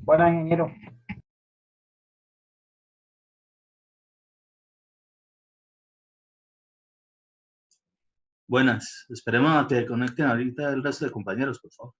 Buenas, ingeniero. Buenas, esperemos a que conecten ahorita el resto de compañeros, por favor.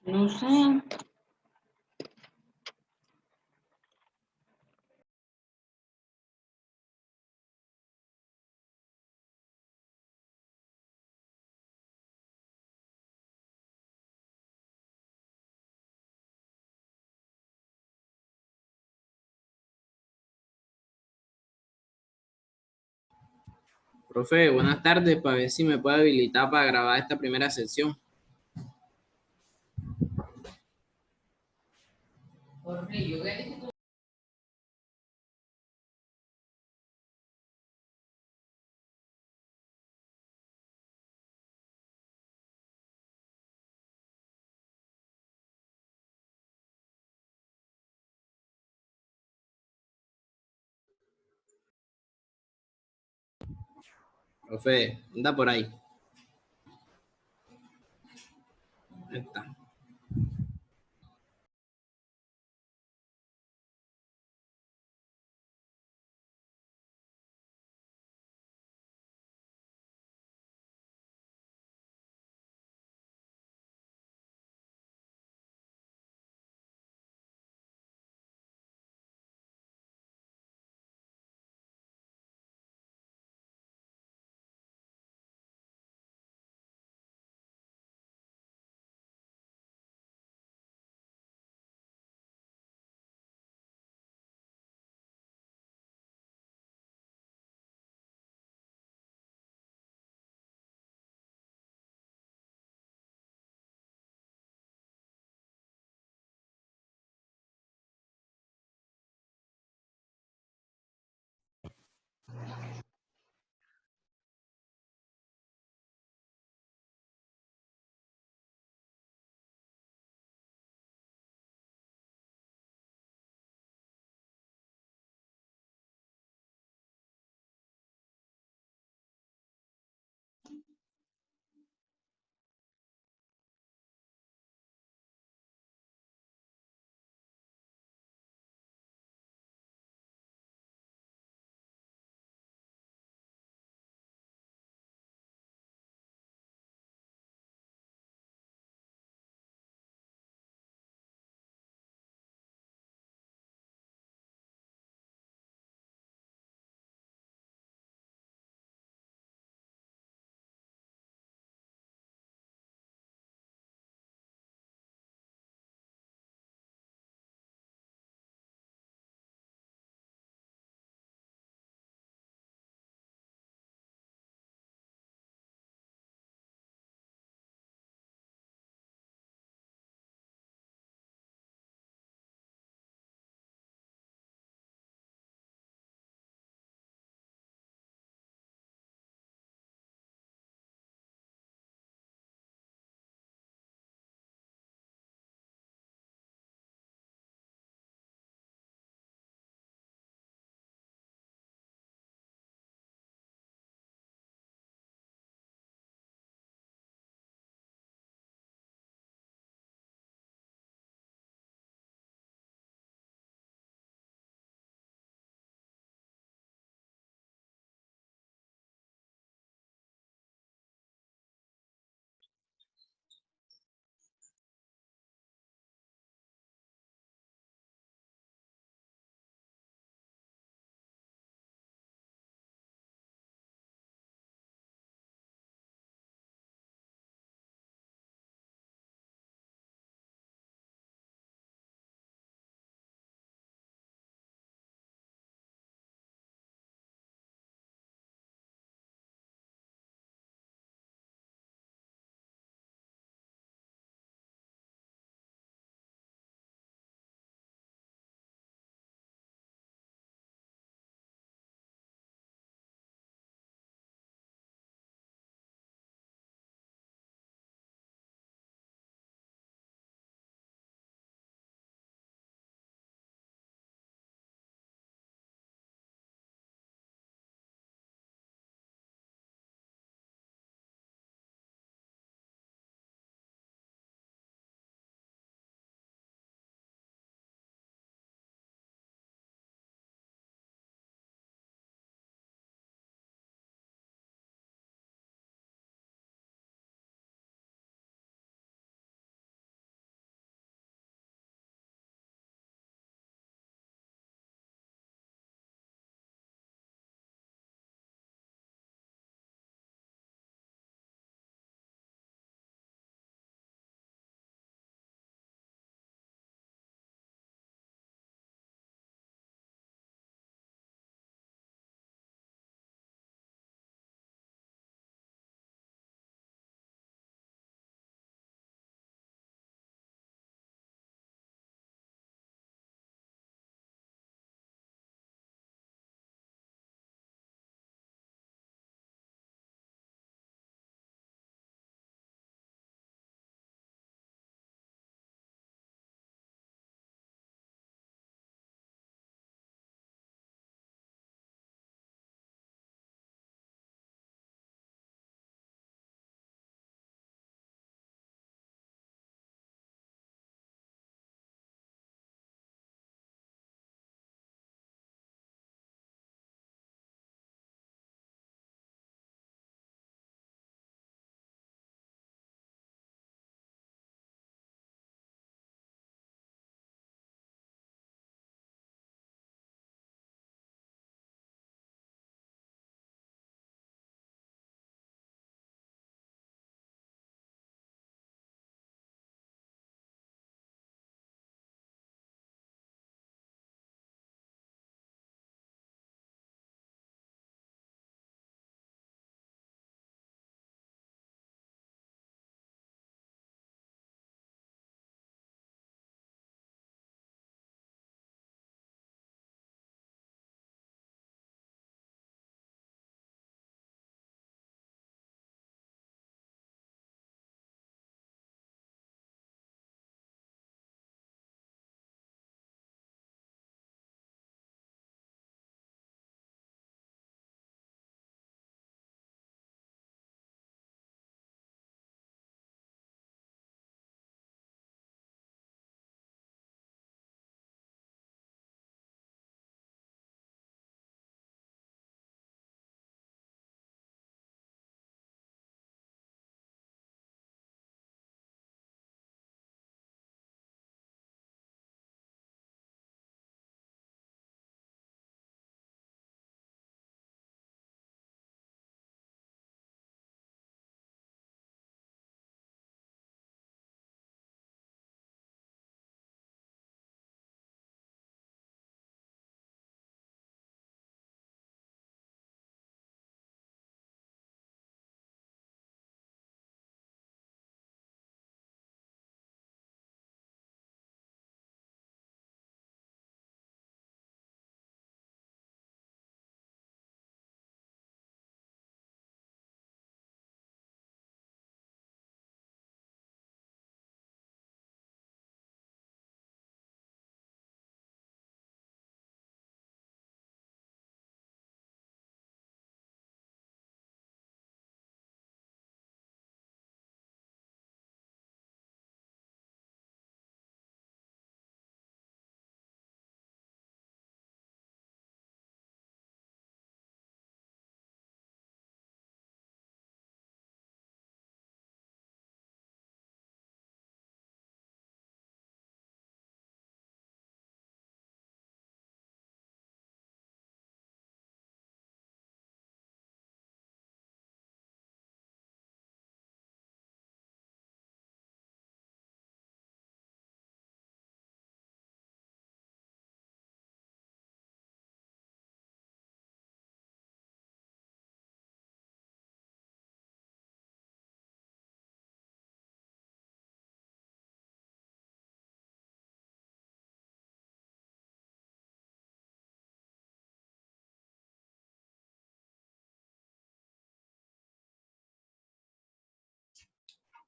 No sé. Profe, buenas tardes, para ver si me puede habilitar para grabar esta primera sesión. Profe, anda por ahí. Ahí está.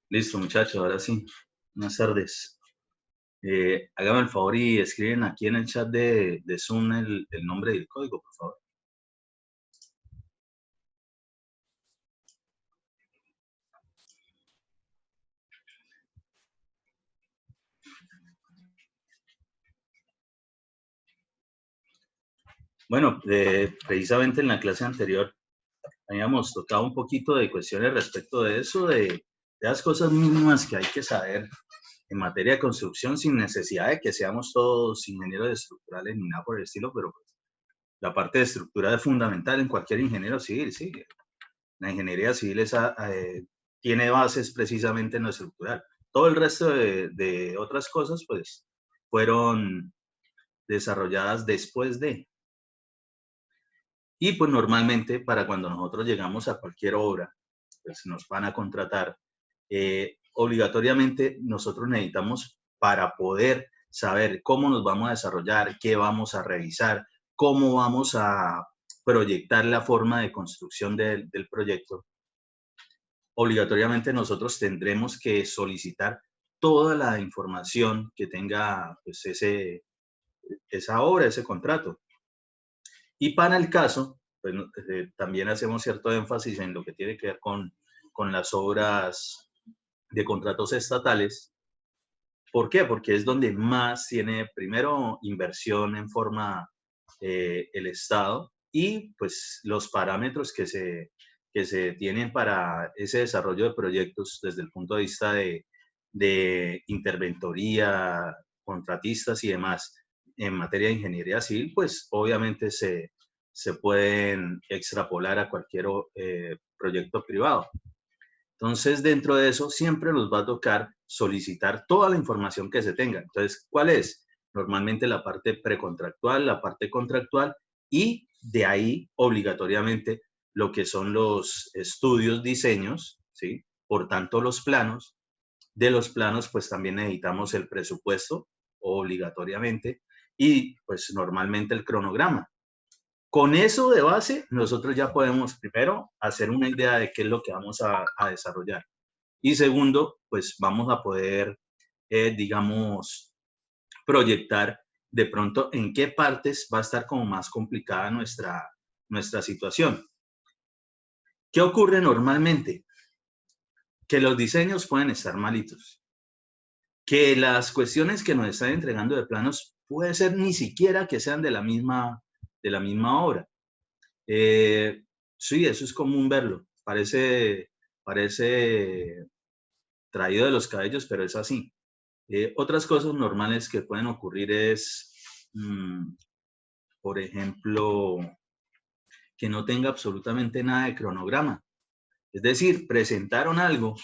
Listo, muchachos, ahora sí. Buenas tardes. Hágame el favor y escriben aquí en el chat de Zoom el nombre y el código, por favor. Bueno, precisamente en la clase anterior habíamos tocado un poquito de cuestiones respecto de eso, de las cosas mínimas que hay que saber en materia de construcción sin necesidad de que seamos todos ingenieros estructurales ni nada por el estilo, pero pues, la parte de estructura es fundamental en cualquier ingeniero civil, sí. La ingeniería civil tiene bases precisamente en lo estructural. Todo el resto de otras cosas, pues, fueron desarrolladas después de. Y pues normalmente para cuando nosotros llegamos a cualquier obra, pues nos van a contratar, obligatoriamente nosotros necesitamos para poder saber cómo nos vamos a desarrollar, qué vamos a revisar, cómo vamos a proyectar la forma de construcción del proyecto. Obligatoriamente nosotros tendremos que solicitar toda la información que tenga pues, esa obra, ese contrato. Y para el caso, pues, también hacemos cierto énfasis en lo que tiene que ver con las obras de contratos estatales. ¿Por qué? Porque es donde más tiene, primero, inversión en forma el Estado y pues los parámetros que se tienen para ese desarrollo de proyectos desde el punto de vista de interventoría, contratistas y demás en materia de ingeniería civil, pues obviamente se pueden extrapolar a cualquier proyecto privado. Entonces, dentro de eso, siempre nos va a tocar solicitar toda la información que se tenga. Entonces, ¿cuál es? Normalmente la parte precontractual, la parte contractual y de ahí obligatoriamente lo que son los estudios, diseños, ¿sí? Por tanto, los planos. De los planos, pues también necesitamos el presupuesto obligatoriamente y pues normalmente el cronograma. Con eso de base, nosotros ya podemos primero hacer una idea de qué es lo que vamos a desarrollar. Y segundo, pues vamos a poder, digamos, proyectar de pronto en qué partes va a estar como más complicada nuestra situación. ¿Qué ocurre normalmente? Que los diseños pueden estar malitos. Que las cuestiones que nos están entregando de planos puede ser ni siquiera que sean de la misma obra. Sí, eso es común verlo. Parece traído de los cabellos, pero es así. Otras cosas normales que pueden ocurrir es, por ejemplo, que no tenga absolutamente nada de cronograma. Es decir, presentaron algo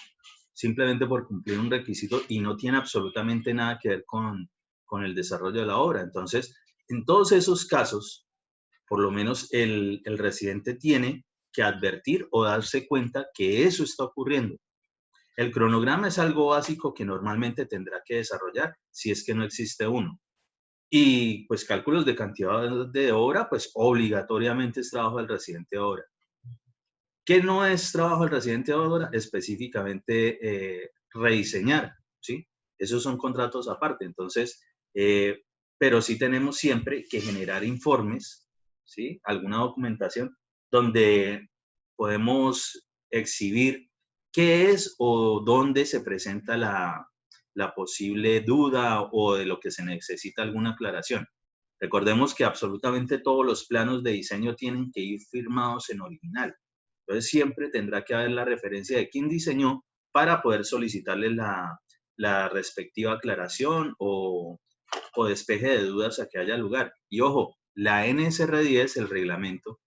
simplemente por cumplir un requisito y no tiene absolutamente nada que ver con el desarrollo de la obra. Entonces, en todos esos casos, por lo menos el residente tiene que advertir o darse cuenta que eso está ocurriendo. El cronograma es algo básico que normalmente tendrá que desarrollar si es que no existe uno. Y pues cálculos de cantidad de obra, pues obligatoriamente es trabajo del residente de obra. ¿Qué no es trabajo del residente de obra? Específicamente rediseñar, ¿sí? Esos son contratos aparte. Entonces, pero sí tenemos siempre que generar informes, ¿sí? Alguna documentación donde podemos exhibir qué es o dónde se presenta la posible duda o de lo que se necesita alguna aclaración. Recordemos que absolutamente todos los planos de diseño tienen que ir firmados en original. Entonces siempre tendrá que haber la referencia de quién diseñó para poder solicitarle la respectiva aclaración o despeje de dudas a que haya lugar. Y ojo, la NSR10, el reglamento,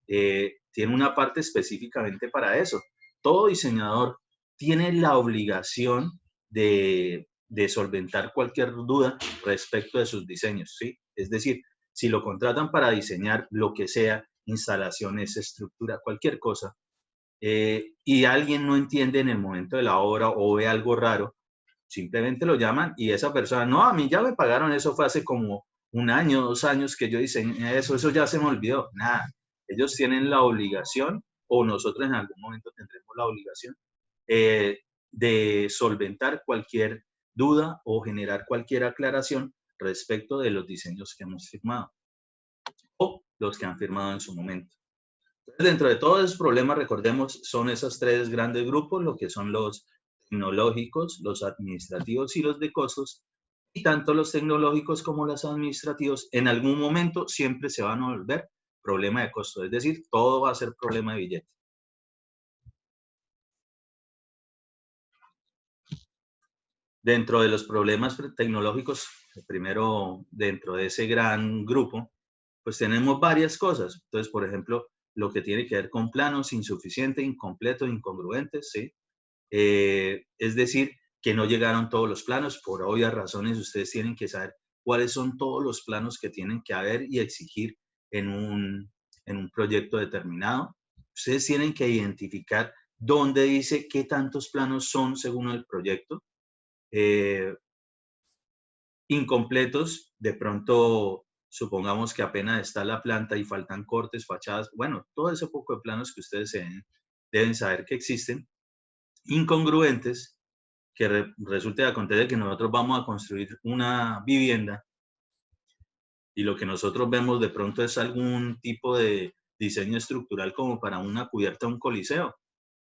tiene una parte específicamente para eso. Todo diseñador tiene la obligación de solventar cualquier duda respecto de sus diseños, ¿sí? Es decir, si lo contratan para diseñar lo que sea, instalaciones, estructura, cualquier cosa, y alguien no entiende en el momento de la obra o ve algo raro, simplemente lo llaman y esa persona, no, a mí ya me pagaron, eso fue hace como 1 año, 2 años que yo diseñé eso ya se me olvidó. Nada, ellos tienen la obligación, o nosotros en algún momento tendremos la obligación, de solventar cualquier duda o generar cualquier aclaración respecto de los diseños que hemos firmado o los que han firmado en su momento. Entonces, dentro de todos esos problemas, recordemos, son esos tres grandes grupos, lo que son los tecnológicos, los administrativos y los de costos, y tanto los tecnológicos como los administrativos en algún momento siempre se van a volver problema de costo, es decir, todo va a ser problema de billete. Dentro de los problemas tecnológicos, primero dentro de ese gran grupo, pues tenemos varias cosas. Entonces, por ejemplo, lo que tiene que ver con planos insuficientes, incompletos, incongruentes, ¿sí? Es decir, que no llegaron todos los planos. Por obvias razones, ustedes tienen que saber cuáles son todos los planos que tienen que haber y exigir en un proyecto determinado. Ustedes tienen que identificar dónde dice qué tantos planos son según el proyecto. Incompletos, de pronto supongamos que apenas está la planta y faltan cortes, fachadas, bueno, todo ese poco de planos que ustedes deben saber que existen. Incongruentes, que resulta y acontece que nosotros vamos a construir una vivienda y lo que nosotros vemos de pronto es algún tipo de diseño estructural como para una cubierta de un coliseo.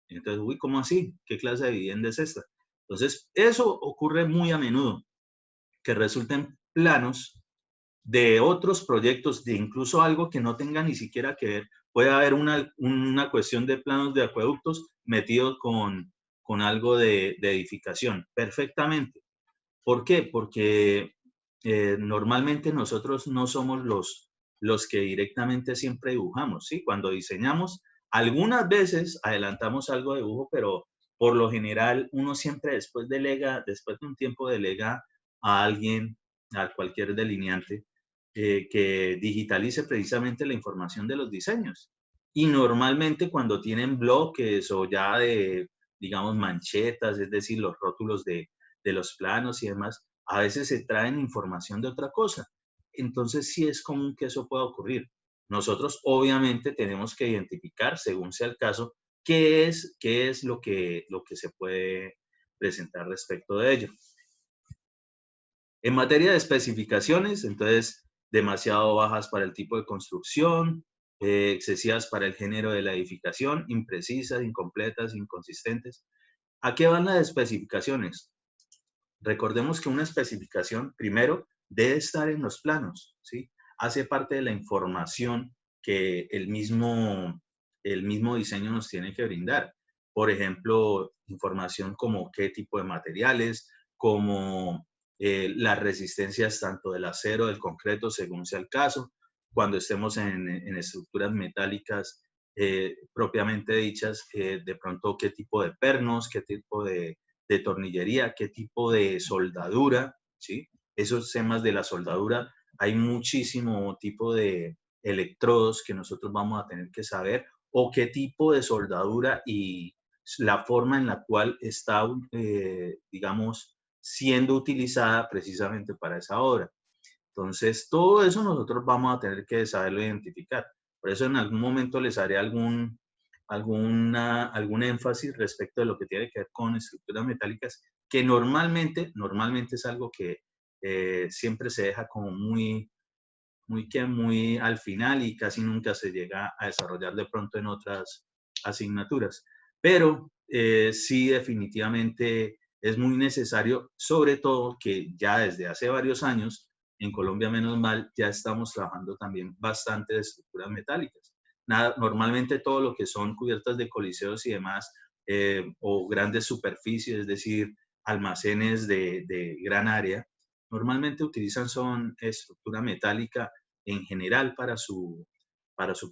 Entonces, uy, ¿cómo así? ¿Qué clase de vivienda es esta? Entonces, eso ocurre muy a menudo, que resulten planos de otros proyectos, de incluso algo que no tenga ni siquiera que ver. Puede haber una cuestión de planos de acueductos metidos con algo de edificación, perfectamente. ¿Por qué? Porque normalmente nosotros no somos los que directamente siempre dibujamos, ¿sí? Cuando diseñamos, algunas veces adelantamos algo de dibujo, pero por lo general uno siempre después de un tiempo delega a alguien, a cualquier delineante, que digitalice precisamente la información de los diseños. Y normalmente cuando tienen bloques o ya de, digamos, manchetas, es decir, los rótulos de los planos y demás, a veces se traen información de otra cosa. Entonces sí es común que eso pueda ocurrir. Nosotros obviamente tenemos que identificar, según sea el caso, qué es lo que se puede presentar respecto de ello. En materia de especificaciones, entonces, demasiado bajas para el tipo de construcción, excesivas para el género de la edificación, imprecisas, incompletas, inconsistentes. ¿A qué van las especificaciones? Recordemos que una especificación, primero, debe estar en los planos, ¿sí? Hace parte de la información que el mismo diseño nos tiene que brindar. Por ejemplo, información como qué tipo de materiales, como las resistencias tanto del acero, del concreto, según sea el caso. Cuando estemos en estructuras metálicas propiamente dichas, de pronto qué tipo de pernos, qué tipo de tornillería, qué tipo de soldadura, ¿sí? Esos temas de la soldadura, hay muchísimo tipo de electrodos que nosotros vamos a tener que saber, o qué tipo de soldadura y la forma en la cual está, digamos, siendo utilizada precisamente para esa obra. Entonces, todo eso nosotros vamos a tener que saberlo identificar. Por eso en algún momento les haré algún énfasis respecto de lo que tiene que ver con estructuras metálicas, que normalmente es algo que siempre se deja como muy al final y casi nunca se llega a desarrollar de pronto en otras asignaturas. Pero sí, definitivamente es muy necesario, sobre todo que ya desde hace varios años, en Colombia menos mal, ya estamos trabajando también bastante de estructuras metálicas. Normalmente todo lo que son cubiertas de coliseos y demás, o grandes superficies, es decir, almacenes de gran área, normalmente utilizan son estructura metálica en general para su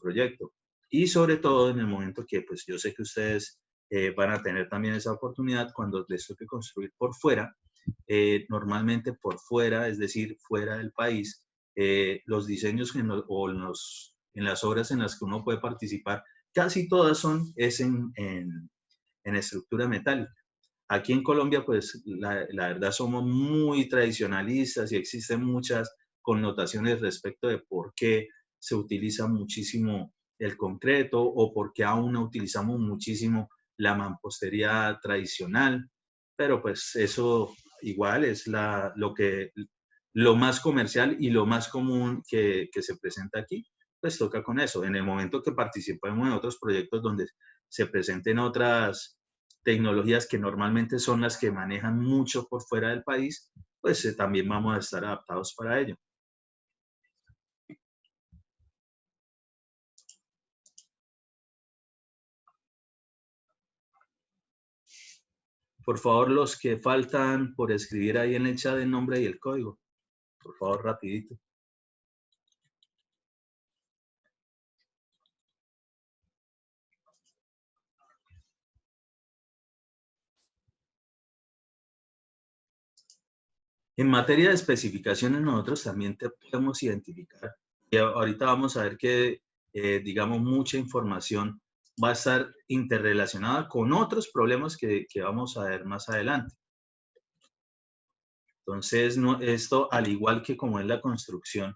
proyecto. Y sobre todo en el momento que pues yo sé que ustedes van a tener también esa oportunidad cuando les toque construir por fuera, normalmente por fuera, es decir, fuera del país, los diseños en las obras en las que uno puede participar, casi todas son en estructura metálica. Aquí en Colombia, pues la verdad somos muy tradicionalistas y existen muchas connotaciones respecto de por qué se utiliza muchísimo el concreto o por qué aún no utilizamos muchísimo la mampostería tradicional. pero pues eso igual es lo más comercial y lo más común que se presenta aquí, pues toca con eso. En el momento que participemos en otros proyectos donde se presenten otras tecnologías que normalmente son las que manejan mucho por fuera del país, pues también vamos a estar adaptados para ello. Por favor, los que faltan por escribir ahí en el chat el nombre y el código. Por favor, rapidito. En materia de especificaciones, nosotros también te podemos identificar. Y ahorita vamos a ver que, digamos, mucha información va a estar interrelacionada con otros problemas que vamos a ver más adelante. Entonces, no, esto, al igual que como es la construcción,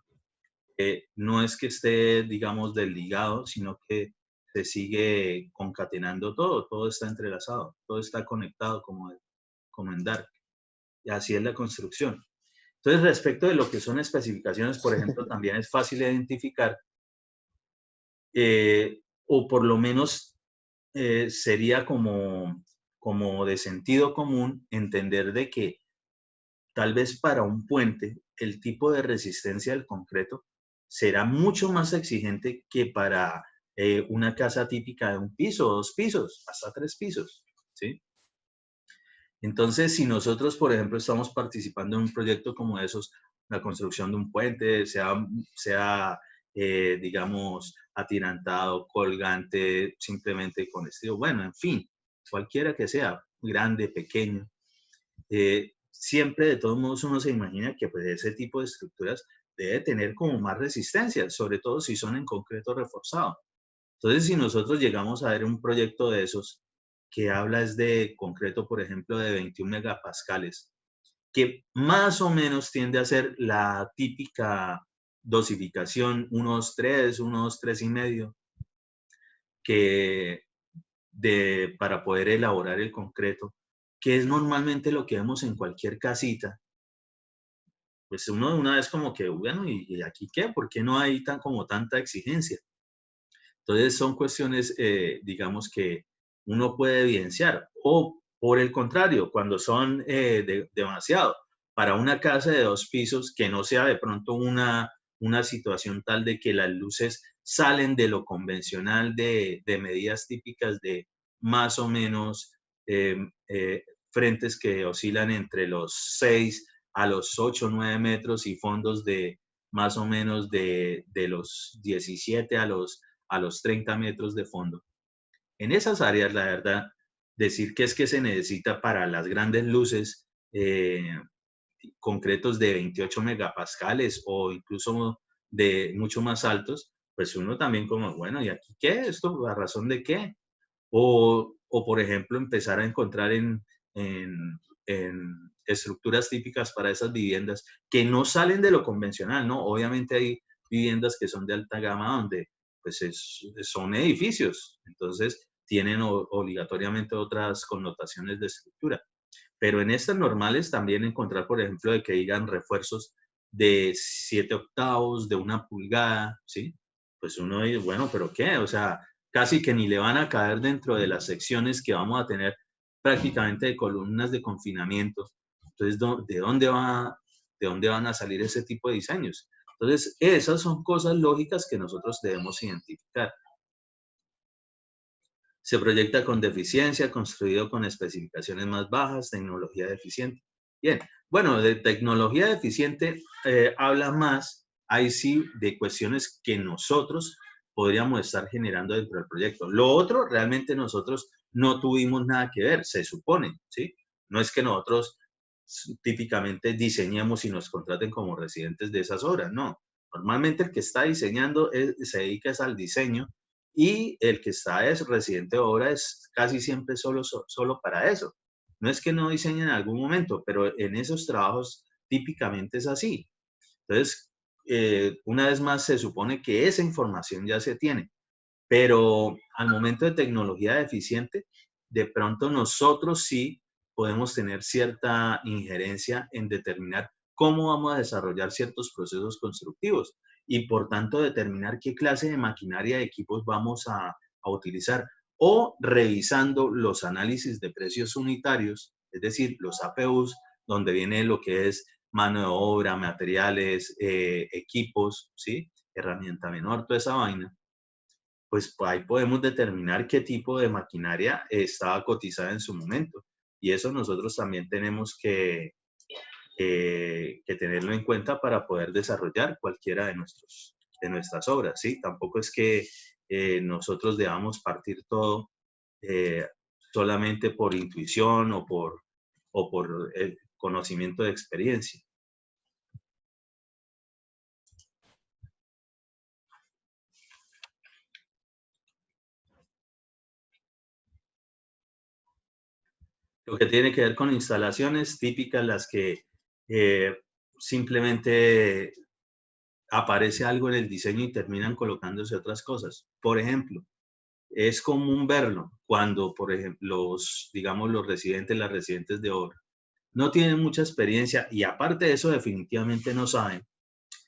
no es que esté, digamos, desligado, sino que se sigue concatenando todo, todo está entrelazado, todo está conectado como en Dark. Y así es la construcción. Entonces, respecto de lo que son especificaciones, por ejemplo, también es fácil identificar, o por lo menos sería como de sentido común entender de que tal vez para un puente el tipo de resistencia del concreto será mucho más exigente que para una casa típica de un piso, 2 pisos, hasta 3 pisos, ¿sí? Entonces, si nosotros, por ejemplo, estamos participando en un proyecto como esos, la construcción de un puente, sea digamos, atirantado, colgante, simplemente con estilo, bueno, en fin, cualquiera que sea, grande, pequeño, siempre de todos modos uno se imagina que pues, ese tipo de estructuras debe tener como más resistencia, sobre todo si son en concreto reforzado. Entonces, si nosotros llegamos a ver un proyecto de esos que habla es de concreto, por ejemplo, de 21 megapascales, que más o menos tiende a ser la típica dosificación 1,3, 1,3,5, que para poder elaborar el concreto, que es normalmente lo que vemos en cualquier casita, pues uno de una vez como que, bueno, ¿y aquí qué? ¿Por qué no hay como tanta exigencia? Entonces son cuestiones, digamos, que uno puede evidenciar. O por el contrario, cuando son demasiado. Para una casa de 2 pisos, que no sea de pronto una situación tal de que las luces salen de lo convencional de medidas típicas de más o menos eh, frentes que oscilan entre los 6 a los 8 o 9 metros y fondos de más o menos de los 17 a los 30 metros de fondo. En esas áreas, la verdad, decir que es que se necesita para las grandes luces concretos de 28 megapascales o incluso de mucho más altos, pues uno también como, bueno, ¿y aquí qué? ¿Esto a razón de qué? O por ejemplo, empezar a encontrar en estructuras típicas para esas viviendas que no salen de lo convencional, ¿no? Obviamente hay viviendas que son de alta gama donde pues son edificios, entonces tienen obligatoriamente otras connotaciones de estructura. Pero en estas normales también encontrar, por ejemplo, de que digan refuerzos de 7/8, de 1 pulgada, ¿sí? Pues uno dice, bueno, ¿pero qué? O sea, casi que ni le van a caer dentro de las secciones que vamos a tener prácticamente de columnas de confinamiento. Entonces, ¿de dónde van a salir ese tipo de diseños? Entonces, esas son cosas lógicas que nosotros debemos identificar. Se proyecta con deficiencia, construido con especificaciones más bajas, tecnología deficiente. Bien, bueno, de tecnología deficiente habla más, ahí sí, de cuestiones que nosotros podríamos estar generando dentro del proyecto. Lo otro, realmente nosotros no tuvimos nada que ver, se supone, ¿sí? No es que nosotros típicamente diseñemos y nos contraten como residentes de esas obras, no. Normalmente el que está diseñando se dedica al diseño y el que está es residente de obra es casi siempre solo para eso. No es que no diseñen en algún momento, pero en esos trabajos típicamente es así. Entonces, una vez más se supone que esa información ya se tiene, pero al momento de tecnología deficiente, de pronto nosotros sí podemos tener cierta injerencia en determinar cómo vamos a desarrollar ciertos procesos constructivos y por tanto determinar qué clase de maquinaria de equipos vamos a utilizar o revisando los análisis de precios unitarios, es decir, los APUs, donde viene lo que es mano de obra, materiales, equipos, ¿sí? Herramienta menor, toda esa vaina, pues ahí podemos determinar qué tipo de maquinaria estaba cotizada en su momento. Y eso nosotros también tenemos que tenerlo en cuenta para poder desarrollar cualquiera de nuestras obras, ¿sí? Tampoco es que nosotros debamos partir todo eh, solamente por intuición o por el conocimiento de experiencia. Lo que tiene que ver con instalaciones típicas, las que eh, simplemente aparece algo en el diseño y terminan colocándose otras cosas. Por ejemplo, es común verlo cuando, por ejemplo, digamos, los residentes, las residentes de obra, no tienen mucha experiencia y aparte de eso definitivamente no saben,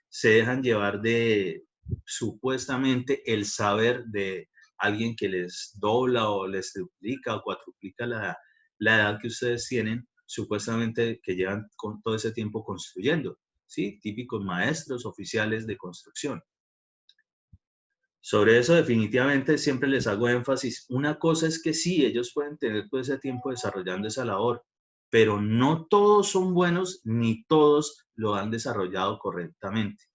se dejan llevar de supuestamente el saber de alguien que les dobla o les triplica o cuatruplica la edad que ustedes tienen, supuestamente que llevan con todo ese tiempo construyendo, ¿sí? Típicos maestros oficiales de construcción. Sobre eso definitivamente siempre les hago énfasis. Una cosa es que sí, ellos pueden tener todo ese tiempo desarrollando esa labor, pero no todos son buenos ni todos lo han desarrollado correctamente.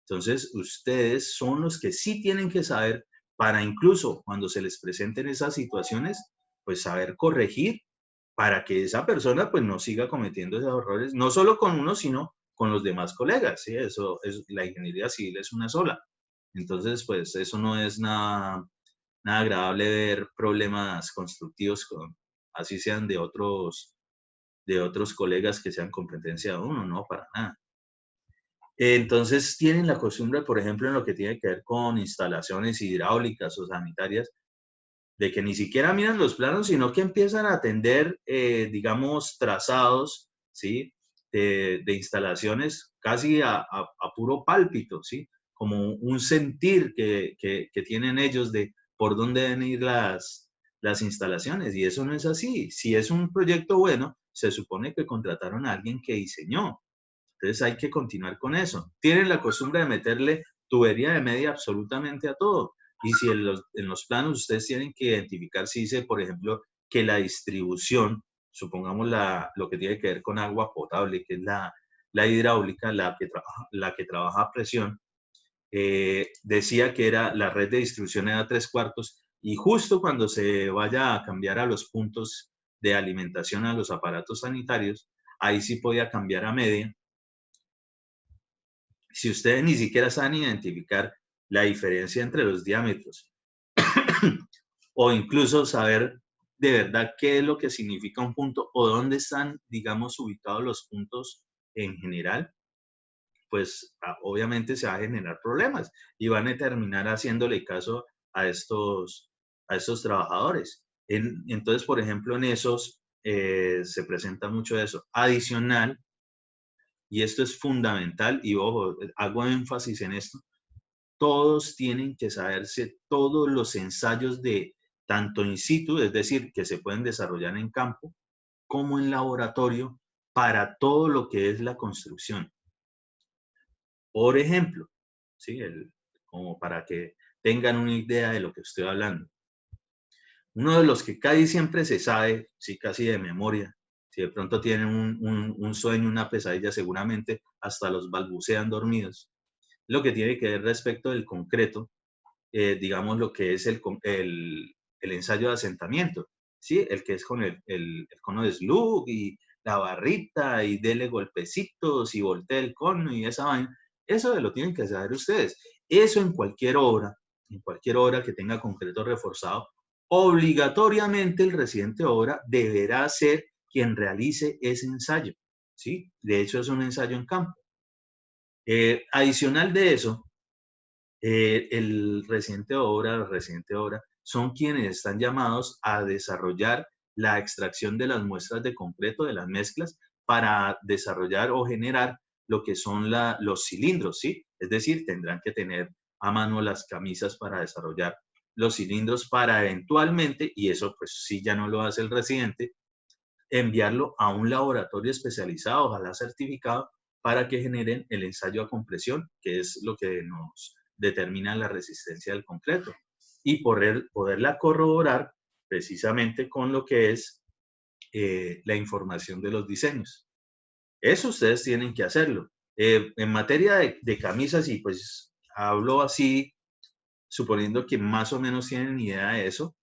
Entonces, ustedes son los que sí tienen que saber para incluso cuando se les presenten esas situaciones, pues saber corregir para que esa persona pues no siga cometiendo esos errores, no solo con uno, sino con los demás colegas, ¿sí? Eso es, la ingeniería civil es una sola. Entonces, pues eso no es nada agradable ver problemas constructivos con, así sean de otros colegas que sean competencia de uno, no, para nada. Entonces tienen la costumbre, por ejemplo, en lo que tiene que ver con instalaciones hidráulicas o sanitarias, de que ni siquiera miran los planos, sino que empiezan a atender, digamos, trazados, ¿sí? De instalaciones casi a puro pálpito, ¿sí? Como un sentir que tienen ellos de por dónde deben ir las instalaciones. Y eso no es así. Si es un proyecto bueno, se supone que contrataron a alguien que diseñó. Entonces hay que continuar con eso. Tienen la costumbre de meterle tubería de media absolutamente a todo. Y si en los planos ustedes tienen que identificar si dice, por ejemplo, que la distribución, supongamos lo que tiene que ver con agua potable, que es la hidráulica, la que trabaja a presión, decía que era la red de distribución era 3/4 y justo cuando se vaya a cambiar a los puntos de alimentación a los aparatos sanitarios, ahí sí podía cambiar a media. Si ustedes ni siquiera saben identificar la diferencia entre los diámetros o incluso saber de verdad qué es lo que significa un punto o dónde están, digamos, ubicados los puntos en general, pues obviamente se va a generar problemas y van a terminar haciéndole caso a estos trabajadores. Entonces, por ejemplo, en esos se presenta mucho eso. Adicional, y esto es fundamental, y ojo, hago énfasis en esto, todos tienen que saberse todos los ensayos de tanto in situ, es decir, que se pueden desarrollar en campo, como en laboratorio para todo lo que es la construcción. Por ejemplo, ¿sí? Como para que tengan una idea de lo que estoy hablando. Uno de los que casi siempre se sabe, sí, casi de memoria, si de pronto tienen un sueño, una pesadilla, seguramente hasta los balbucean dormidos, lo que tiene que ver respecto del concreto, digamos, lo que es el ensayo de asentamiento, ¿sí? El que es con el cono de slug y la barrita y dele golpecitos y voltee el cono y esa vaina. Eso lo tienen que saber ustedes. Eso en cualquier obra que tenga concreto reforzado, obligatoriamente el residente de obra deberá ser quien realice ese ensayo, ¿sí? De hecho, es un ensayo en campo. Adicional de eso, el residente de obra son quienes están llamados a desarrollar la extracción de las muestras de concreto, de las mezclas, para desarrollar o generar lo que son los cilindros, ¿sí? Es decir, tendrán que tener a mano las camisas para desarrollar los cilindros para eventualmente, y eso pues sí ya no lo hace el residente, enviarlo a un laboratorio especializado, ojalá certificado, para que generen el ensayo a compresión, que es lo que nos determina la resistencia del concreto, y poderla corroborar precisamente con lo que es la información de los diseños. Eso ustedes tienen que hacerlo. En materia de camisas, y pues hablo así, suponiendo que más o menos tienen idea de eso,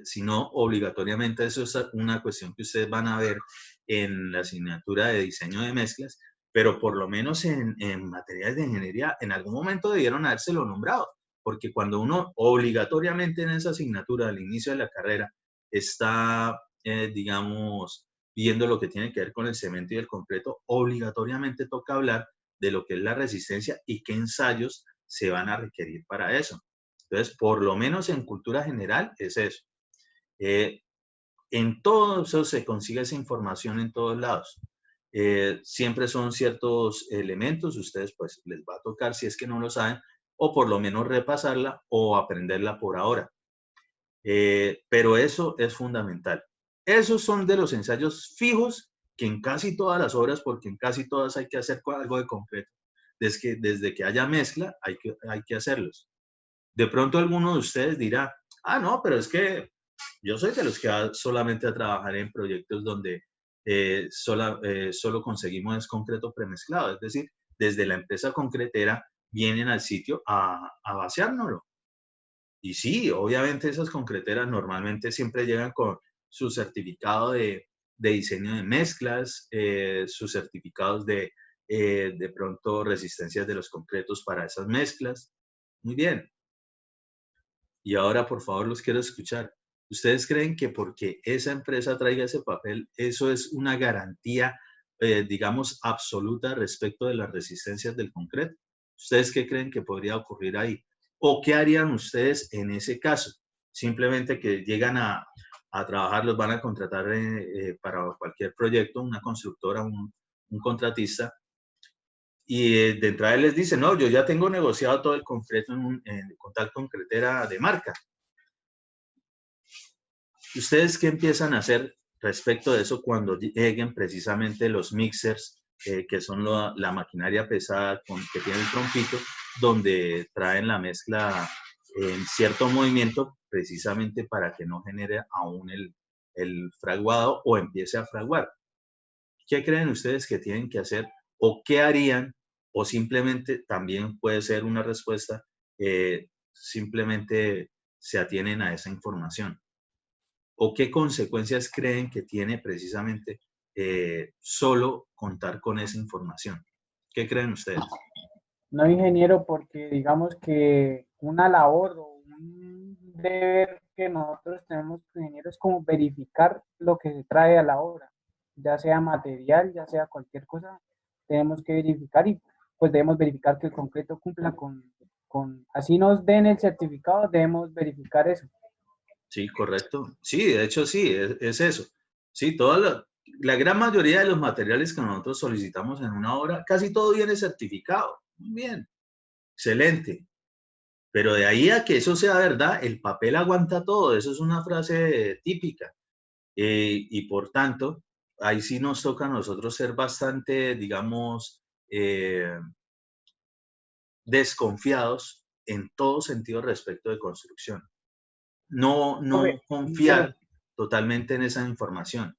si no, obligatoriamente eso es una cuestión que ustedes van a ver en la asignatura de diseño de mezclas, pero por lo menos en materias de ingeniería, en algún momento debieron habérselo nombrado, porque cuando uno obligatoriamente en esa asignatura al inicio de la carrera está, digamos, viendo lo que tiene que ver con el cemento y el concreto, obligatoriamente toca hablar de lo que es la resistencia y qué ensayos se van a requerir para eso. Entonces, por lo menos en cultura general es eso. En todo eso se consigue esa información en todos lados. Siempre son ciertos elementos, ustedes pues les va a tocar si es que no lo saben, o por lo menos repasarla o aprenderla por ahora. Pero eso es fundamental. Esos son de los ensayos fijos que en casi todas las obras, porque en casi todas hay que hacer algo de concreto. Desde que haya mezcla hay que hacerlos. De pronto alguno de ustedes dirá, ah, no, pero es que yo soy de los que va solamente a trabajar en proyectos donde solo conseguimos concreto premezclado. Es decir, desde la empresa concretera vienen al sitio a vaciárnoslo. Y sí, obviamente esas concreteras normalmente siempre llegan con su certificado de diseño de mezclas, sus certificados de pronto resistencias de los concretos para esas mezclas. Muy bien. Y ahora, por favor, los quiero escuchar. ¿Ustedes creen que porque esa empresa traiga ese papel, eso es una garantía, digamos, absoluta respecto de las resistencias del concreto? ¿Ustedes qué creen que podría ocurrir ahí? ¿O qué harían ustedes en ese caso? Simplemente que llegan a trabajar, los van a contratar para cualquier proyecto, una constructora, un contratista, y de entrada les dice, no, yo ya tengo negociado todo el concreto con tal concretera de marca. ¿Ustedes qué empiezan a hacer respecto de eso cuando lleguen precisamente los mixers, que son la maquinaria pesada que tiene el trompito, donde traen la mezcla en cierto movimiento, precisamente para que no genere aún el fraguado o empiece a fraguar? ¿Qué creen ustedes que tienen que hacer o qué harían? O simplemente también puede ser una respuesta, simplemente se atienen a esa información. ¿O qué consecuencias creen que tiene precisamente solo contar con esa información? ¿Qué creen ustedes? No, ingeniero, porque digamos que una labor o un deber que nosotros tenemos como ingenieros es como verificar lo que se trae a la obra, ya sea material, ya sea cualquier cosa, tenemos que verificar y pues debemos verificar que el concreto cumpla así nos den el certificado, debemos verificar eso. Sí, correcto. Sí, de hecho sí, es eso. Sí, la gran mayoría de los materiales que nosotros solicitamos en una obra, casi todo viene certificado. Muy bien, excelente. Pero de ahí a que eso sea verdad, el papel aguanta todo. Eso es una frase típica. Y por tanto, ahí sí nos toca a nosotros ser bastante, digamos, desconfiados en todo sentido respecto de construcción. No confiar totalmente en esa información.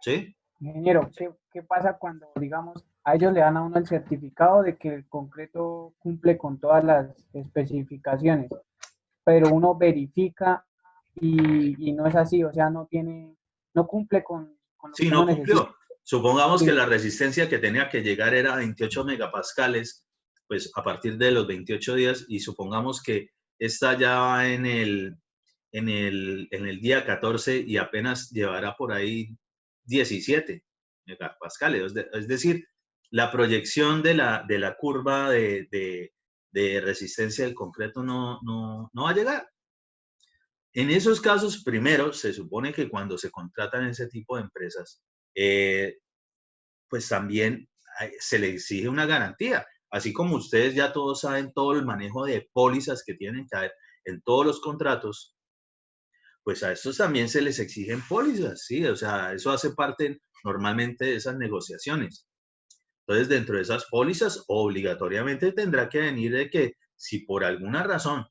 ¿Sí? Ingeniero, ¿qué pasa cuando, digamos, a ellos le dan a uno el certificado de que el concreto cumple con todas las especificaciones, pero uno verifica y no es así, o sea, no cumple con lo Sí, que no uno necesita? cumplió. Supongamos Sí. que la resistencia que tenía que llegar era 28 megapascales, pues a partir de los 28 días, y supongamos que esta ya va en el día 14 y apenas llevará por ahí 17 megapascales. Es decir, la proyección de la curva de resistencia del concreto no va a llegar. En esos casos, primero, se supone que cuando se contratan ese tipo de empresas, pues también se le exige una garantía. Así como ustedes ya todos saben todo el manejo de pólizas que tienen que haber en todos los contratos, pues a estos también se les exigen pólizas, ¿sí? O sea, eso hace parte normalmente de esas negociaciones. Entonces, dentro de esas pólizas, obligatoriamente tendrá que venir de que si por alguna razón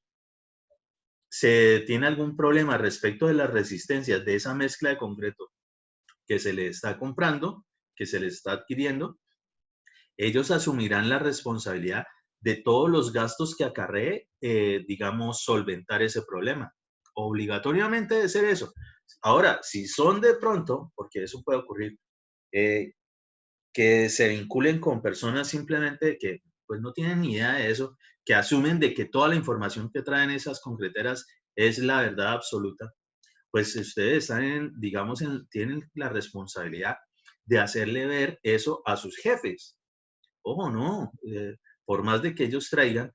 se tiene algún problema respecto de las resistencias de esa mezcla de concreto que se le está comprando, que se le está adquiriendo, ellos asumirán la responsabilidad de todos los gastos que acarree, digamos, solventar ese problema. Obligatoriamente debe ser eso. Ahora, si son de pronto, porque eso puede ocurrir, que se vinculen con personas simplemente que pues no tienen ni idea de eso, que asumen de que toda la información que traen esas concreteras es la verdad absoluta, pues ustedes están, digamos, tienen la responsabilidad de hacerle ver eso a sus jefes. Ojo, no, por más de que ellos traigan,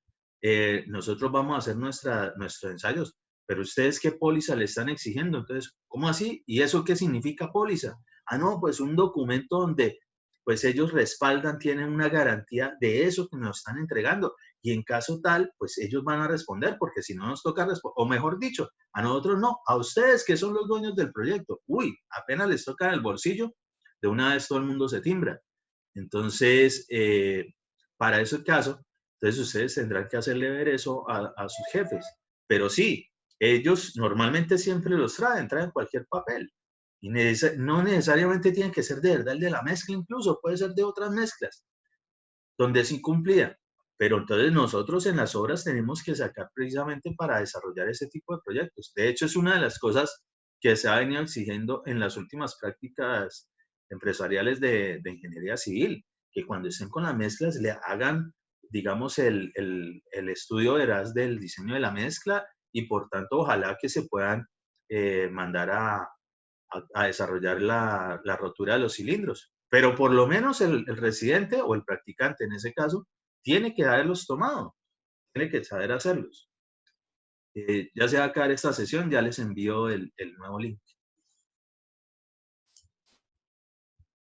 nosotros vamos a hacer nuestros ensayos, pero ustedes qué póliza le están exigiendo. Entonces, ¿cómo así? ¿Y eso qué significa póliza? Ah, no, pues un documento donde pues ellos respaldan, tienen una garantía de eso que nos están entregando. Y en caso tal, pues ellos van a responder, porque si no nos toca responder, o mejor dicho, a nosotros no, a ustedes que son los dueños del proyecto. Uy, apenas les toca el bolsillo, de una vez todo el mundo se timbra. Entonces, para ese caso, entonces ustedes tendrán que hacerle ver eso a sus jefes. Pero sí, ellos normalmente siempre los traen cualquier papel. Y no necesariamente tienen que ser de verdad el de la mezcla, incluso puede ser de otras mezclas, donde sí cumplía. Pero entonces nosotros en las obras tenemos que sacar precisamente para desarrollar ese tipo de proyectos. De hecho, es una de las cosas que se ha venido exigiendo en las últimas prácticas empresariales de ingeniería civil, que cuando estén con las mezclas le hagan, digamos, el estudio veraz del diseño de la mezcla y por tanto ojalá que se puedan mandar a desarrollar la rotura de los cilindros. Pero por lo menos el residente o el practicante en ese caso tiene que haberlos tomado, tiene que saber hacerlos. Ya se va a acabar esta sesión, ya les envío el nuevo link.